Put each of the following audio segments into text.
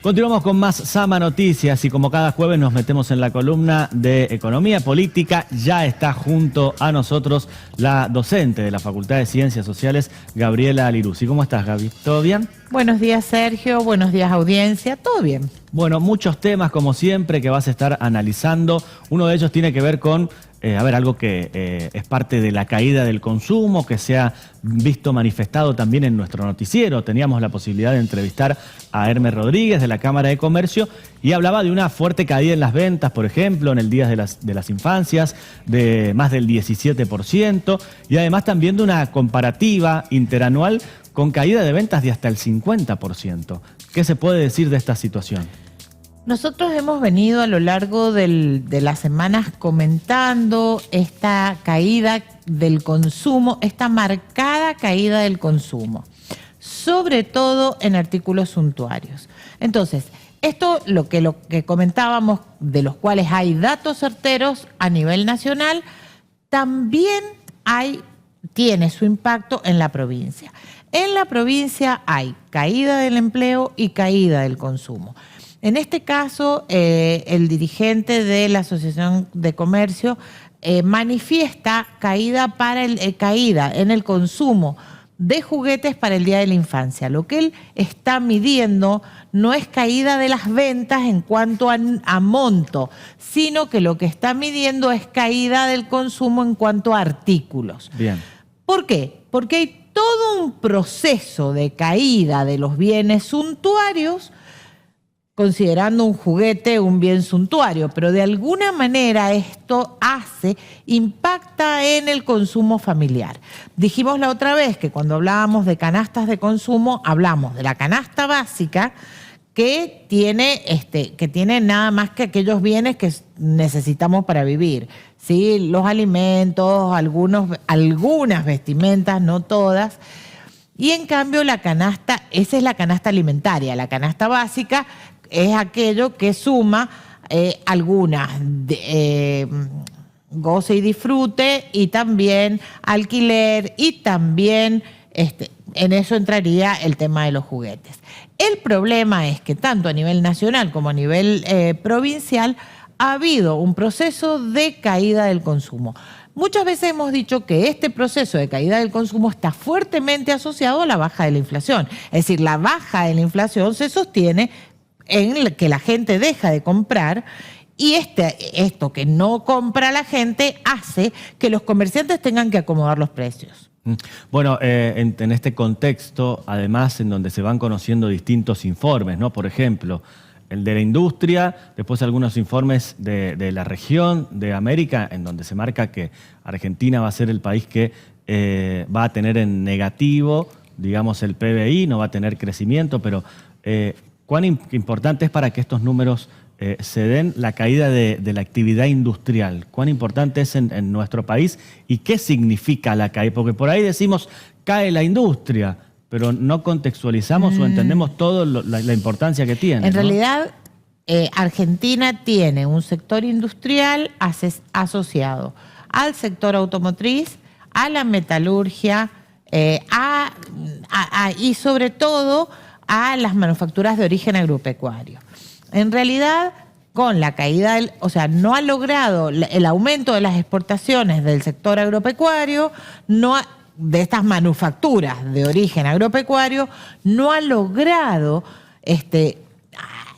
Continuamos con más Sama Noticias y como cada jueves nos metemos en la columna de Economía Política. Ya está junto a nosotros la docente de la Facultad de Ciencias Sociales, Gabriela Liruzzi. ¿Cómo estás, Gaby? ¿Todo bien? Buenos días, Sergio. Buenos días, audiencia. ¿Todo bien? Bueno, muchos temas como siempre que vas a estar analizando. Uno de ellos tiene que ver con algo que es parte de la caída del consumo, que se ha visto manifestado también en nuestro noticiero. Teníamos la posibilidad de entrevistar a Hermes Rodríguez de la Cámara de Comercio y hablaba de una fuerte caída en las ventas, por ejemplo, en el Día de las Infancias, de más del 17%, y además también de una comparativa interanual con caída de ventas de hasta el 50%. ¿Qué se puede decir de esta situación? Nosotros hemos venido a lo largo de las semanas comentando esta caída del consumo, esta marcada caída del consumo, sobre todo en artículos suntuarios. Entonces, esto lo que comentábamos, de los cuales hay datos certeros a nivel nacional, también tiene su impacto en la provincia. En la provincia hay caída del empleo y caída del consumo. En este caso, el dirigente de la Asociación de Comercio manifiesta caída en el consumo de juguetes para el Día de la Infancia. Lo que él está midiendo no es caída de las ventas en cuanto a monto, sino que lo que está midiendo es caída del consumo en cuanto a artículos. Bien. ¿Por qué? Porque hay todo un proceso de caída de los bienes suntuarios, considerando un juguete un bien suntuario, pero de alguna manera esto impacta en el consumo familiar. Dijimos la otra vez que cuando hablábamos de canastas de consumo, hablamos de la canasta básica que tiene nada más que aquellos bienes que necesitamos para vivir, ¿sí? Los alimentos, algunas vestimentas, no todas. Y en cambio esa es la canasta alimentaria, la canasta básica es aquello que suma algunas goce y disfrute y también alquiler y también en eso entraría el tema de los juguetes. El problema es que tanto a nivel nacional como a nivel provincial ha habido un proceso de caída del consumo. Muchas veces hemos dicho que este proceso de caída del consumo está fuertemente asociado a la baja de la inflación. Es decir, la baja de la inflación se sostiene en que la gente deja de comprar y esto que no compra la gente hace que los comerciantes tengan que acomodar los precios. Bueno, en este contexto, además, en donde se van conociendo distintos informes, ¿no? Por ejemplo, el de la industria, después algunos informes de la región de América, en donde se marca que Argentina va a ser el país que va a tener en negativo, digamos, el PBI, no va a tener crecimiento, pero ¿cuán importante es para que estos números se den la caída de la actividad industrial? ¿Cuán importante es en nuestro país? ¿Y qué significa la caída? Porque por ahí decimos, cae la industria, pero no contextualizamos o entendemos toda la importancia que tiene. En realidad, Argentina tiene un sector industrial asociado al sector automotriz, a la metalurgia y sobre todo a las manufacturas de origen agropecuario. En realidad, con la caída no ha logrado el aumento de las exportaciones del sector agropecuario, de estas manufacturas de origen agropecuario, no ha logrado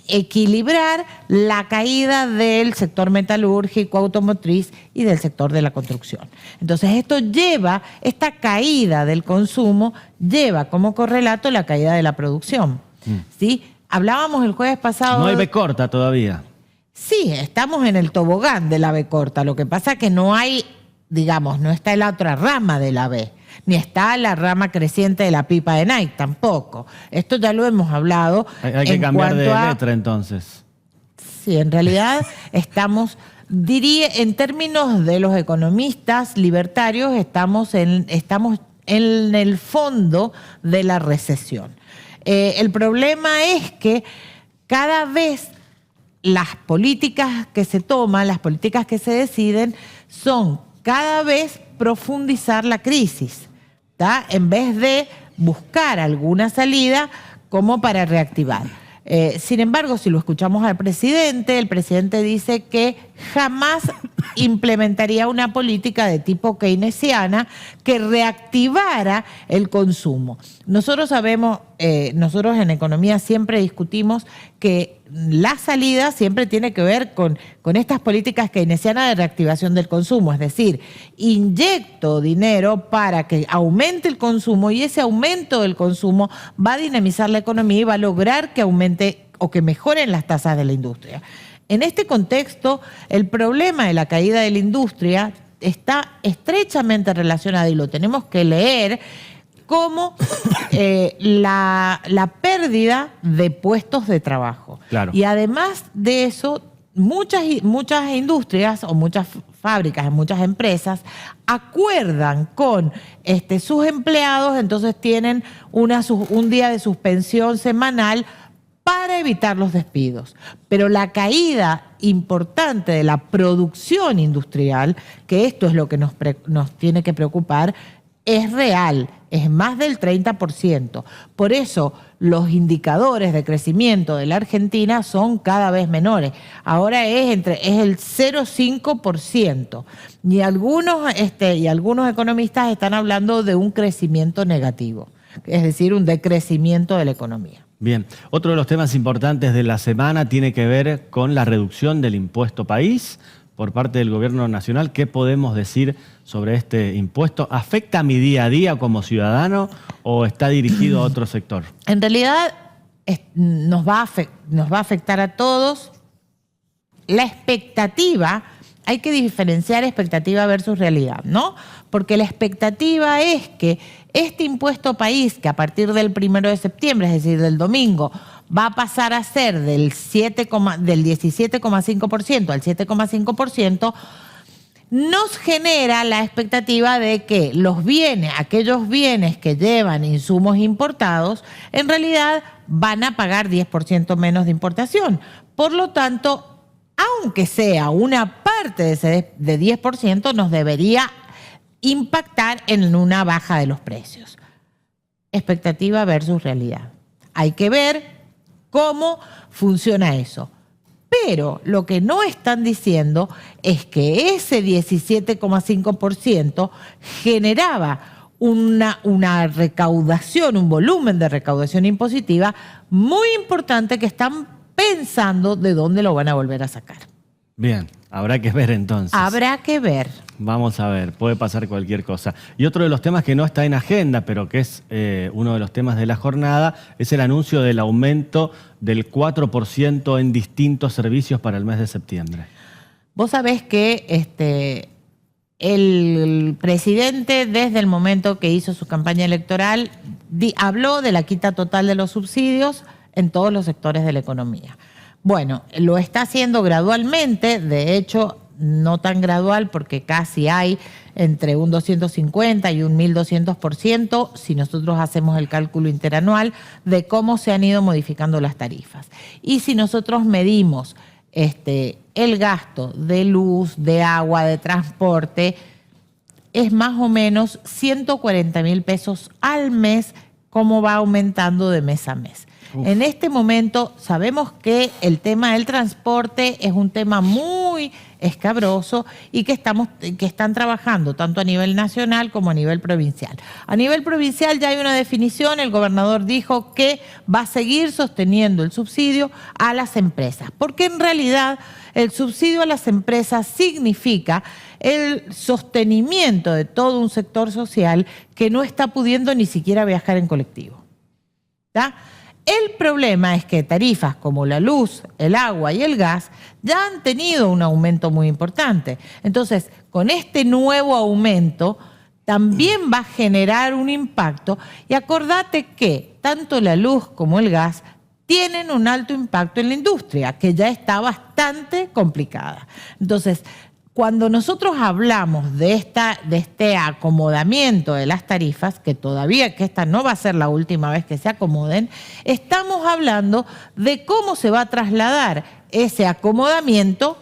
equilibrar la caída del sector metalúrgico, automotriz y del sector de la construcción. Entonces esta caída del consumo lleva como correlato la caída de la producción. ¿Sí? Hablábamos el jueves pasado... No hay B corta todavía. Sí, estamos en el tobogán de la B corta. Lo que pasa es que no está la otra rama de la B, ni está la rama creciente de la pipa de Nike tampoco. Esto ya lo hemos hablado. Hay que cambiar de letra entonces. Sí, en realidad estamos, en términos de los economistas libertarios, estamos en el fondo de la recesión. El problema es que cada vez las políticas que se toman, las políticas que se deciden, son cada vez profundizar la crisis, ¿tá? En vez de buscar alguna salida como para reactivar. Sin embargo, si lo escuchamos al presidente, el presidente dice que jamás implementaría una política de tipo keynesiana que reactivara el consumo. Nosotros sabemos, nosotros en economía siempre discutimos que la salida siempre tiene que ver con estas políticas keynesianas de reactivación del consumo, es decir, inyecto dinero para que aumente el consumo y ese aumento del consumo va a dinamizar la economía y va a lograr que aumente o que mejoren las tasas de la industria. En este contexto, el problema de la caída de la industria está estrechamente relacionado, y lo tenemos que leer, como la pérdida de puestos de trabajo. Claro. Y además de eso, muchas industrias o muchas fábricas, muchas empresas acuerdan con sus empleados, entonces tienen un día de suspensión semanal para evitar los despidos. Pero la caída importante de la producción industrial, que esto es lo que nos tiene que preocupar, es real, es más del 30%. Por eso los indicadores de crecimiento de la Argentina son cada vez menores. Ahora es el 0,5%. Y algunos economistas están hablando de un crecimiento negativo, es decir, un decrecimiento de la economía. Bien, otro de los temas importantes de la semana tiene que ver con la reducción del impuesto país por parte del gobierno nacional. ¿Qué podemos decir sobre este impuesto? ¿Afecta mi día a día como ciudadano o está dirigido a otro sector? En realidad nos va a afectar a todos. La expectativa, hay que diferenciar expectativa versus realidad, ¿no? Porque la expectativa es que este impuesto país, que a partir del 1 de septiembre, es decir, del domingo, va a pasar a ser del 17,5% al 7,5%, nos genera la expectativa de que aquellos bienes que llevan insumos importados, en realidad van a pagar 10% menos de importación. Por lo tanto, aunque sea una parte de ese de 10%, nos debería impactar en una baja de los precios. Expectativa versus realidad. Hay que ver cómo funciona eso. Pero lo que no están diciendo es que ese 17,5% generaba una recaudación, un volumen de recaudación impositiva muy importante que están pensando de dónde lo van a volver a sacar. Bien, habrá que ver entonces. Habrá que ver. Vamos a ver, puede pasar cualquier cosa. Y otro de los temas que no está en agenda, pero que es uno de los temas de la jornada, es el anuncio del aumento del 4% en distintos servicios para el mes de septiembre. Vos sabés que el presidente, desde el momento que hizo su campaña electoral, habló de la quita total de los subsidios en todos los sectores de la economía. Bueno, lo está haciendo gradualmente, de hecho, no tan gradual porque casi hay entre un 250 y un 1.200% si nosotros hacemos el cálculo interanual de cómo se han ido modificando las tarifas. Y si nosotros medimos el gasto de luz, de agua, de transporte, es más o menos 140.000 pesos al mes, como va aumentando de mes a mes. Uf. En este momento sabemos que el tema del transporte es un tema muy escabroso y que están trabajando tanto a nivel nacional como a nivel provincial. A nivel provincial ya hay una definición, el gobernador dijo que va a seguir sosteniendo el subsidio a las empresas, porque en realidad el subsidio a las empresas significa el sostenimiento de todo un sector social que no está pudiendo ni siquiera viajar en colectivo. ¿Está? El problema es que tarifas como la luz, el agua y el gas ya han tenido un aumento muy importante. Entonces, con este nuevo aumento también va a generar un impacto. Y acordate que tanto la luz como el gas tienen un alto impacto en la industria, que ya está bastante complicada. Entonces, cuando nosotros hablamos de este acomodamiento de las tarifas, que esta no va a ser la última vez que se acomoden, estamos hablando de cómo se va a trasladar ese acomodamiento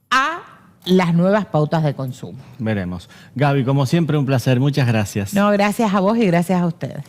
a las nuevas pautas de consumo. Veremos. Gaby, como siempre, un placer. Muchas gracias. No, gracias a vos y gracias a ustedes.